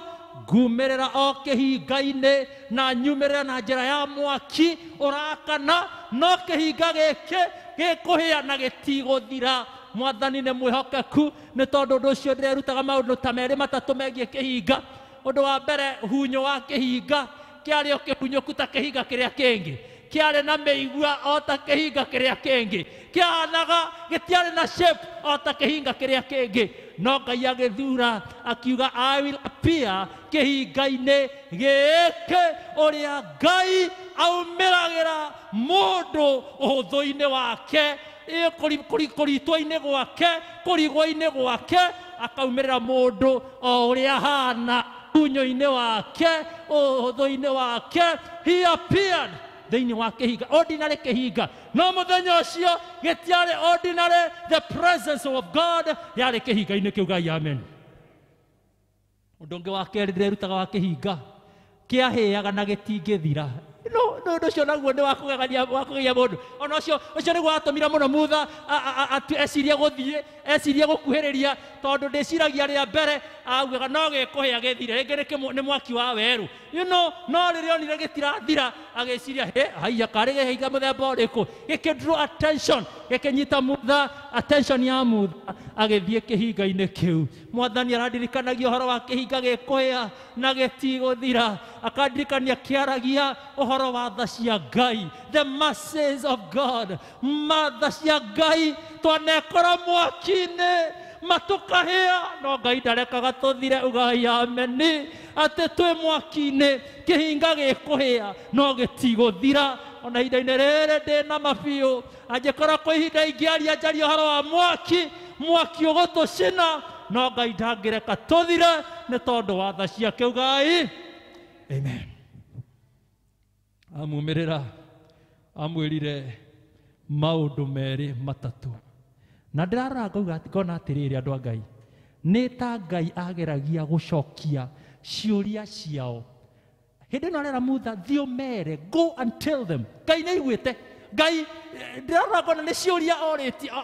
ngumĩrĩra o kĩhinga-inĩ na nyumĩrĩra na njĩra ya mwaki ũrakana, no kĩhinga gĩkĩ gĩkũhĩa na gĩtigũthira. Mwathani nĩ mwĩhokeku, nĩ tondũ ũndũ ũcio ndĩrerutaga maũndũ ta merĩ matatũ megiĩ kĩhinga. Ũndũ wa mbere, hunyo wa kĩhinga kĩarĩ o kĩhunyũku ta kĩhinga kĩrĩa kĩngĩ, kĩarĩ na mĩigua o ta kĩhinga kĩrĩa kĩngĩ, kĩahanaga gĩtiarĩ na shape o ta kĩhinga kĩrĩa kĩngĩ. No Ngai agĩthura akiuga, I will appear kĩhinga-inĩ gĩkĩ, ũrĩa Ngai aumĩragĩra mũndũ ũhũthũ-inĩ wake, kũritũ-inĩ gwake, kũrigwo-inĩ gwake, akaumĩrĩra mũndũ o ũrĩa hana, hunyo-inĩ wake, ũhũthũ-inĩ wake. He appeared thĩinĩ wa kĩhinga, ordinary kĩhinga. No mũthenya ũcio gĩtiarĩ ordinary, the presence of God yarĩ kĩhinga-inĩ kĩu. Ngai amen. Ũndũ ũngĩ wa kerĩ ndĩrerutaga wa kĩhinga, kĩahĩaga na gĩtingĩthira. No ũcio naguo nĩ wa kũgegia mũndũ. Ona ũcio nĩguo watũmire mũno Mutha ecirie gũthiĩ, ecirie gũkuhĩrĩria, tondũ ndĩciragia rĩa mbere augaga no gĩkũhĩa gĩthire, rĩngĩ nĩ mwaki wa werũ. No rĩrĩa onire gĩtirathira agĩciria, haiya karĩ kĩhinga mũthemba ũrĩkũ. Gĩkĩdraw attention, gĩkĩnyita Mutha attention ya Mutha, agĩthiĩ kĩhinga-inĩ kĩu. Mwathani arandirikanagia ũhoro wa kĩhinga gĩkũhĩa na gĩtigũthira, akandirikania kĩaragia ũhoro wa tha cia Ngai, the mercies of God. Matha cia Ngai twanekora mwaki-inĩ matukahĩa, no Ngai ndarekaga tũthire. Ugai ameni. Atĩ twĩ mwaki-inĩ, kĩhinga gĩkũhĩa no gĩtigũthira. Ona ihinda-inĩ rĩrĩ ndĩ na mabiũ, angĩkorwo kwa ihinda ingĩaria njaria ũhoro wa mwaki ũgũtũcina, no Ngai ndangĩreka tũthire nĩ tondũ wa tha ciake. Ugai amen. Amumĩrĩra amwĩrire maũndũ merĩ matatũ, na ndĩrarora ngona atĩrĩrĩ andũ a Ngai, nĩ ta Ngai ageragia gũcokia ciũria ciao. Hĩndĩ ĩno arera Mutha thiĩ ũmere, go and tell them. Ngai nĩ aiguĩte. Ngai ndĩrarora ngona nĩ ciũria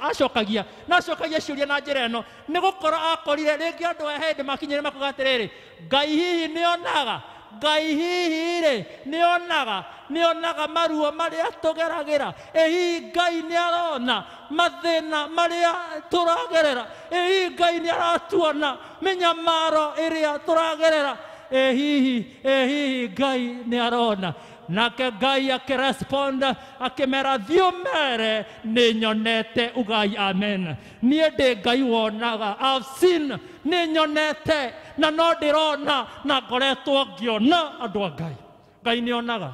acokagia, na acokagia ciũria na njĩra ĩno nĩ gũkorwo akorire rĩngĩ andũ aya hĩndĩ makinyĩre makuga atĩrĩrĩ, Ngai hihi nĩonaga, Ngai hihi-rĩ nĩonaga maruo marĩa tũgeragĩra, hihi Ngai nĩarona mathĩna marĩa tũragerera, hihi Ngai nĩaratuona mĩnyamaro ĩrĩa tũragerera, hihi Ngai nĩarona. Nake Ngai akĩresponda akĩmera thiĩ ũmere nĩ nyonete. Ugai amen. Niĩ ndĩ Ngai wonaga, I've seen, nĩ nyonete na no ndĩrona na ngoretwo ngĩona. Andũ a Ngai, Ngai nĩonaga.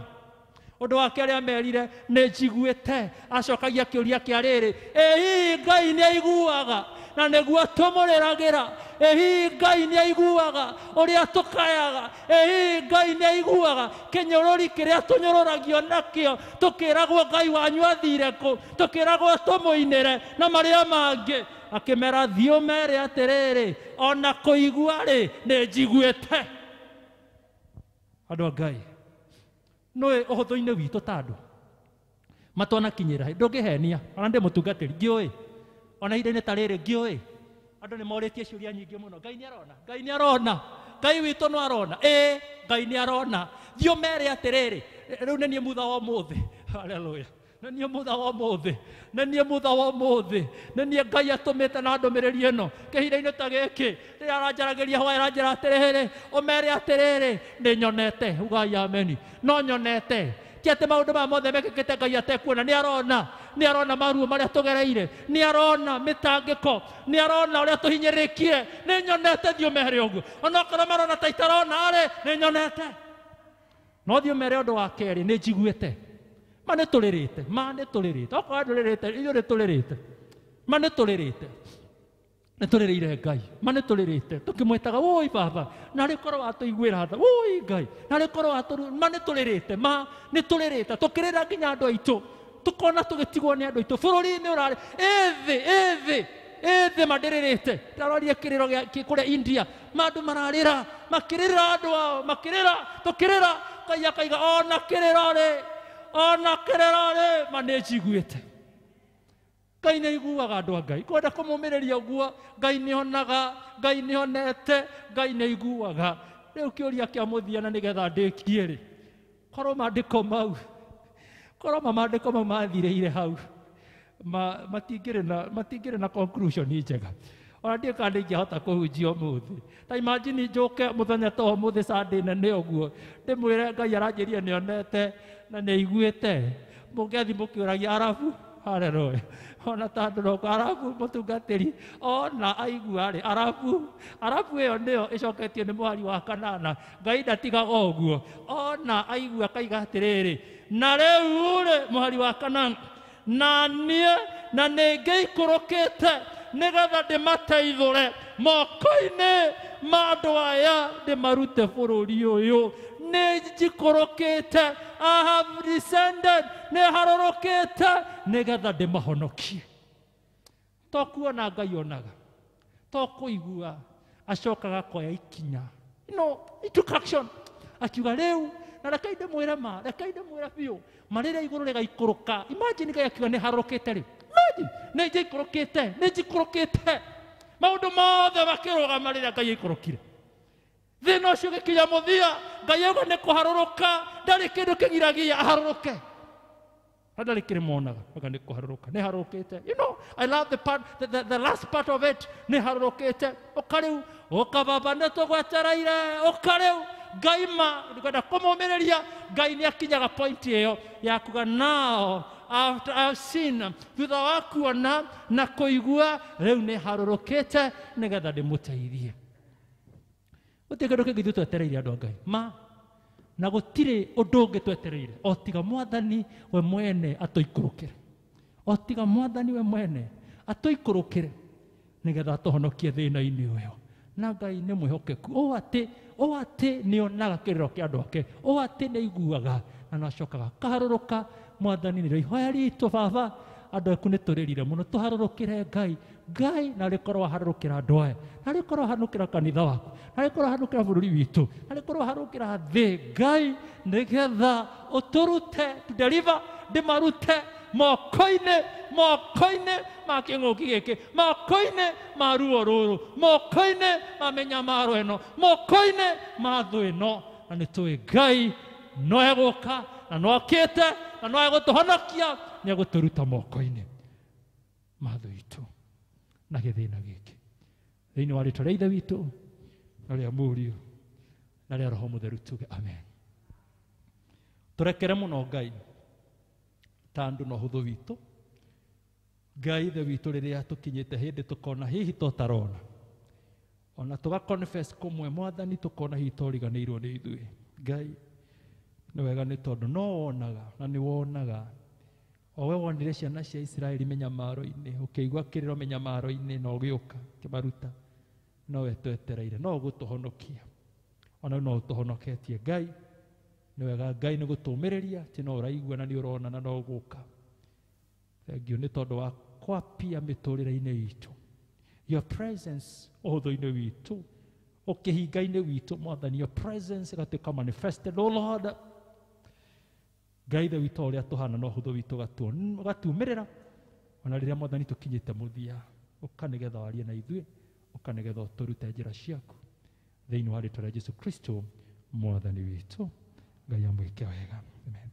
Ũndũ wake arĩa merire nĩ njiguĩte, acokagia kĩũria kĩa rĩrĩ, hihi Ngai nĩaiguaga na nĩguo tũmũrĩragĩra, hihi Ngai nĩaiguaga ũrĩa tũkayaga, hihi Ngai nĩaiguaga kĩnyũrũri kĩrĩa tũnyũrũragio nakĩo, tũkĩragwo Ngai wanyu athire kũ, tũkĩragwo tũmũinĩre na marĩa mangĩ. Akĩmera thiĩ ũmere atĩrĩrĩ, ona kũigua-rĩ nĩ njiguĩte. Andũ a Ngai, nũĩ ũhũthũ-inĩ witũ ta andũ matanakinyĩra, ndũngĩhenia ona ndĩ mũtungatĩri ngĩũĩ, ona ihinda-inĩ ta rĩrĩ ngĩũĩ andũ nĩ morĩtie ciũria nyingĩ mũno. Ngai nĩarona, Ngai nĩarona, Ngai witũ no arona, Ngai nĩarona. Thiĩ ũmere atĩrĩrĩ, rĩu nĩ niĩ Mutha wa ũmũthĩ. Haleluya. Nĩ niĩ Mutha wa ũmũthĩ, nĩ niĩ Mutha wa ũmũthĩ, nĩ niĩ Ngai atũmĩte na ndũmĩrĩri ĩno kĩhinda-inĩ ta gĩkĩ, rĩrĩa aranjaragĩria hwaĩ aranjĩra atĩrĩrĩ, ũmere atĩrĩrĩ, nĩ nyonete. Ugai ameni. No nyonete ti atĩ maũndũ maya mothe mekĩkĩte Ngai atekuona. Nĩarona maruo marĩa tũgereire, nĩarona mĩtangĩko, nĩarona ũrĩa tũhinyĩrĩkire. Nĩ nyonete, thiĩ ũmere ũguo. Onokorwo marona ta itarona-rĩ, nĩ nyonete. No thiĩ ũmere ũndũ wa kerĩ, nĩ njiguĩte. Ma nĩ tũrĩrĩte, okorwo ndũrĩrĩte, ithuĩ nĩ tũrĩrĩte. Ma nĩ tũrĩrĩte, nĩ tũrĩrĩire Ngai, ma nĩ tũrĩrĩte, tũkĩmwĩtaga woi baba, na rĩ korwo watũiguĩra tha, woi Ngai, na rĩ korwo watũru, ma nĩ tũrĩrĩte, nĩ tũrĩrĩte, tũkĩrĩra nginya andũ aitũ, tũkona tũgĩtigwo nĩ andũ aitũ, bũrũri-inĩ ũrarĩ ethĩ mandĩrĩrĩte. Ndarorie kĩrĩro kũrĩa India, mandũ mararĩra, makĩrĩra andũ ao, makĩrĩra, tũkĩrĩra, Ngai akaiga ona kĩrĩro-rĩ, ma nĩ njiguĩte. Ngai nĩ aiguaga andũ a Ngai, kwenda kũmũmĩrĩria ũguo. Ngai nĩonaga, Ngai nĩonete, Ngai nĩ aiguaga. Rĩu kĩũria kĩa mũthia na nĩgetha ndĩkie-rĩ, korwo maandĩko mau mathirĩire hau, matingĩrĩ na conclusion njega. Ona ndiĩ kana ingĩhota kũhunjia ũmũthĩ. Ta imagine njũke mũthenya ta ũmũthĩ Sunday nene ũguo, ndĩmwĩre Ngai aranjĩria nĩonete na nĩ aiguĩte. Mũngĩathi mũkĩũragia arabu, haleluya, ona ta ndũroka arabu mũtungatĩri, ona aigua-rĩ, arabu ĩyo nĩyo ĩcoketio nĩ mũhari wa kanana. Ngai ndatigaga ũguo, ona aigua akaiga atĩrĩrĩ, na rĩu-rĩ, mũhari wa kanana, na niĩ na nĩngĩikũrũkĩte nĩgetha ndĩmateithũre moko-inĩ ma andũ aya, ndĩmarute bũrũri ũyũ. Nĩ njikũrũkĩte, I have descended, nĩ harũrũkĩte nĩgetha ndĩmahonokie. To kuona Ngai onaga, to kũigua, acokaga koya ikinya. He took action. Akiuga rĩu, na reke ndĩmwĩre biũ, marĩrĩa igũrũ rĩgaikũrũka. Imagine Ngai akiuga nĩ harũrũkĩte-rĩ, nĩ njikũrũkĩte. Maũndũ mothe makĩrũgama rĩrĩa Ngai aikũrũkire. Thĩna ũcio ũgĩkinya mũthia, Ngai auga nĩ kũharũrũka, ndarĩ kĩndũ kĩgiragia aharũrũke. Ndarĩ kĩrĩ monaga, auga nĩ kũharũrũka, nĩ harũrũkĩte. You know, I love the last part of it, nĩ harũrũkĩte. Ũkarĩu, ũkababa nĩ tũgwetereire, ũkarĩu, Ngai ndĩkwenda kũmũmĩrĩria, Ngai nĩ akinyaga point ĩyo ya kuga now, after I've seen, thutha wa kuona na kũigua, rĩu nĩ harũrũkĩte nĩgetha ndĩmũteithie. Gũtirĩ kĩndũ kĩngĩ ithuĩ twetereire andũ a Ngai, na gũtirĩ ũndũ ũngĩ twetereire o tiga Mwathani we mwene atũikũrũkĩre, o tiga Mwathani we mwene atũikũrũkĩre. nigetha tũhonokie thĩna-inĩ ũyũ. Na Ngai nĩ mwĩhokeku o atĩ nĩ onaga kĩrĩro kĩa andũ ake, o atĩ nĩ aiguaga na nĩ acokaga kaharũrũka. Mwathani nĩrĩo ihoya ritũ Baba, andũ aku nĩ tũrĩrire mũno tũharũrũkĩre Ngai na rĩkorwo harũrũkĩra andũ aya, na rĩkorwo harũrũkĩra kanitha waku, na rĩkorwo harũrũkĩra bũrũri witũ, na rĩkorwo harũrũkĩra thĩ Ngai, nĩgetha ũtũrute to deliver, ndĩmarute moko-inĩ ma kĩng'ũki gĩkĩ, moko-inĩ ma ruo rũrũ, moko-inĩ ma mĩnyamaro ĩno, moko-inĩ ma thũ ĩno. Na nĩ tũĩ Ngai no egũka na no okĩte na no egũtũhonokia, nĩ egũtũruta moko-inĩ ma thũ itũ na gĩthĩna gĩkĩ, thĩinĩ wa rĩĩtwa rĩa Ithe witũ na rĩa Mũriũ na rĩa Roho Mũtheru tuge amen. Tũrekere mũno Ngai tandũ no ũhũthũ witũ. Ngai Ithe witũ rĩrĩa tũkinyĩte hĩndĩ tũkona hihi tũtarona, ona tũga-confess kũmwe Mwathani tũkona hihi tũriganĩirwo nĩ ithuĩ. Ngai nĩ wega nĩ tondũ no wonaga na nĩ wonaga, o we wonire ciana cia Isiraeli mĩnyamaro-inĩ, ũkĩigua kĩrĩro mĩnyamaro-inĩ na ũgĩũka ũkĩmaruta, no we twetereire, no ũgũtũhonokia, ona no ũtũhonoketie. Ngai nĩ wega, Ngai nĩ gũtũmĩrĩria atĩ no ũraigua na nĩ ũrona na no ũgũka. Thengiũ nĩ tondũ wa kwapia mĩtũrĩre-inĩ itũ, your presence ũhũthũ-inĩ witũ, ũkĩhinga-inĩ witũ Mwathani, your presence ĩgatuĩka manifested, oh Lord. Ngai Ithe witũ ũrĩa tũhana no ũhũthũ witũ ũgatuumĩrĩra, ona rĩrĩa Mwathani tũkinyĩte mũthia, ũka nĩgetha warie na ithuĩ, ũka nĩgetha ũtũrute njĩra ciaku, thĩinĩ wa rĩĩtwa rĩa Jesũ Kristo Mwathani witũ. Ngai amwĩke wega. Amen.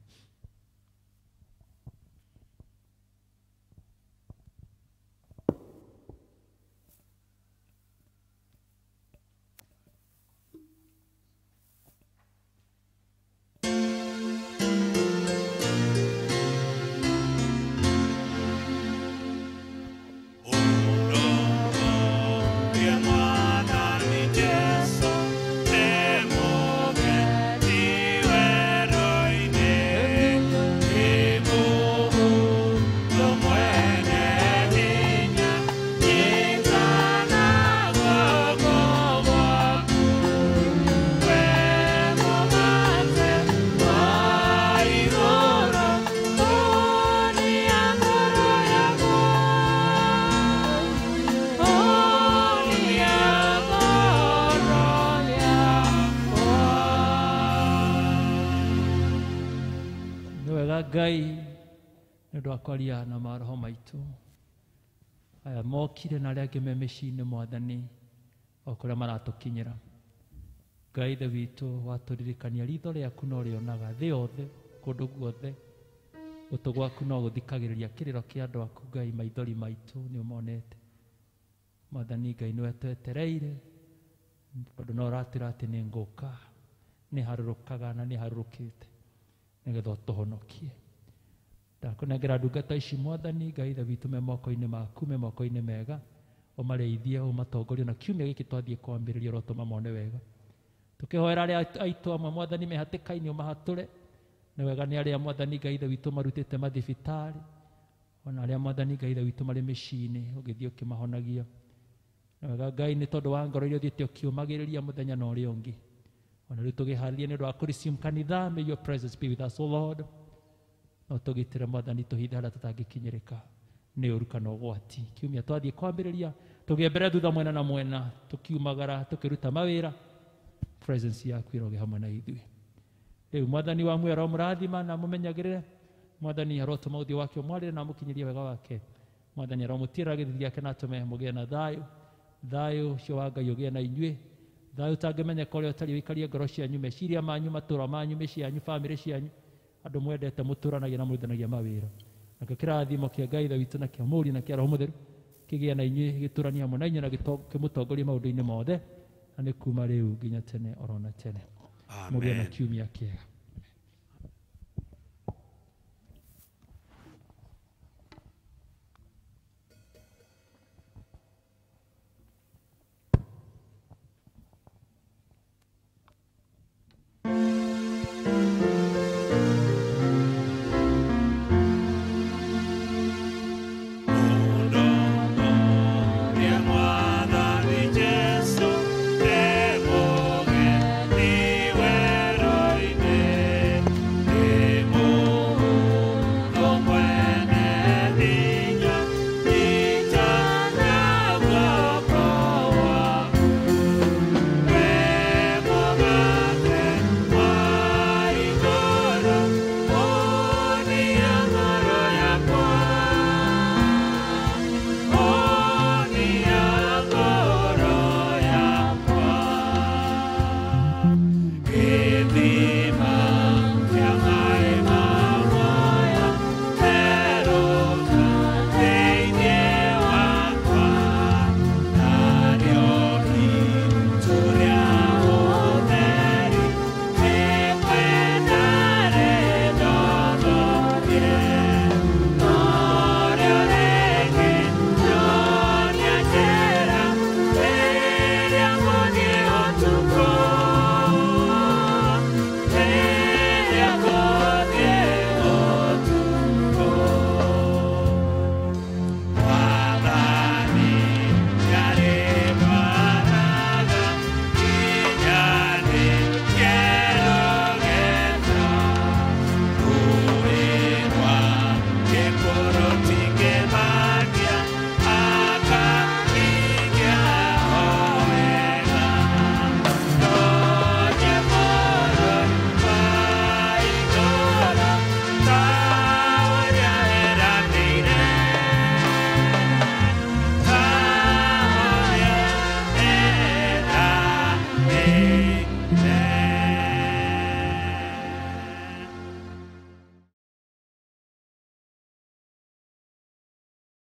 Ngai nĩ ũndũ wa kwaria na maroho maitũ aya mokire na arĩa angĩ me mĩciĩ-inĩ Mwathani o kũrĩa maratũkinyĩra. Ngai Ithe witũ watũririkania ritho rĩaku no rĩonaga thĩ yothe, kũndũ guothe, gũtũ gwaku no gũthikagĩrĩria kĩrĩro kĩa andũ aku. Ngai maithori maitũ nĩ ũmonete Mwathani. Ngai nĩwe twetereire, tondũ no ũratwĩra atĩ nĩ ngũka, nĩ harũrũkaga na nĩ harũrũkĩte nĩgetha ũtũhonokie. Ndakũnengera ndungata ici Mwathani, Ngai Ithe witũ me moko-inĩ maku, me moko-inĩ mega, ũmareithie, ũmatongorie na kiumia gĩkĩ twathiĩ kwambĩrĩria ũrotũma mone wega. Tũkĩhoera arĩa aitũ amwe Mwathani me hatĩka-inĩ ũmahatũre, nĩ wega nĩ arĩa Mwathani Ngai Ithe witũ marutĩte mathibitarĩ, ona arĩa Mwathani Ngai Ithe witũ marĩ mĩciĩ-inĩ ũgĩthiĩ ũkĩmahonagia. Nĩ wega Ngai nĩ tondũ wa ngoro iria ũthiĩte ũkĩũmagĩrĩria mũthenya na ũrĩa ũngĩ. Ona rĩu tũgĩharĩria nĩ ũndũ wa kũresume kanitha, may your presence be with us, O Lord. No tũgitĩre Mwathani tũhithe harĩa tũtangĩkinyĩrĩka nĩ ũru kana ũgwati. Kiumia twathiĩ kwambĩrĩria tũgĩe mbere thutha mwena na mwena, tũkiumagara tũkĩruta mawĩra, presence yaku ĩroge hamwe na ithuĩ. Rĩu Mwathani wa muoyo aromũrathima na mũmenyagĩrĩre. Mwathani arotũma ũthiũ wake ũmwarĩre na mũkinyĩrie wega wake. Mwathani aromũtiĩra gĩthithi gĩake na atũme mũgĩe na thayũ. Thayũ ũcio wa Ngai ũgĩe na inyuĩ. Thayũ ũtangĩmenyeka ũrĩa ũtariĩ ũikarie ngoro cianyu, meciria manyu, matũũra manyu, mĩciĩ yanyu, bamĩrĩ cianyu, andũ mwendete mũtũũranagia na mũrutithanagia mawĩra. Nakĩo kĩrathimo kĩa Ngai Ithe witũ na kĩa Mũriũ na kĩa Roho Mũtheru kĩgĩe na inyuĩ, gĩtũũranie hamwe na inyuĩ na kĩmũtongorie maũndũ-inĩ mothe, na nĩ kuuma rĩu nginya tene orona tene. Mũgĩe na kiumia kĩega.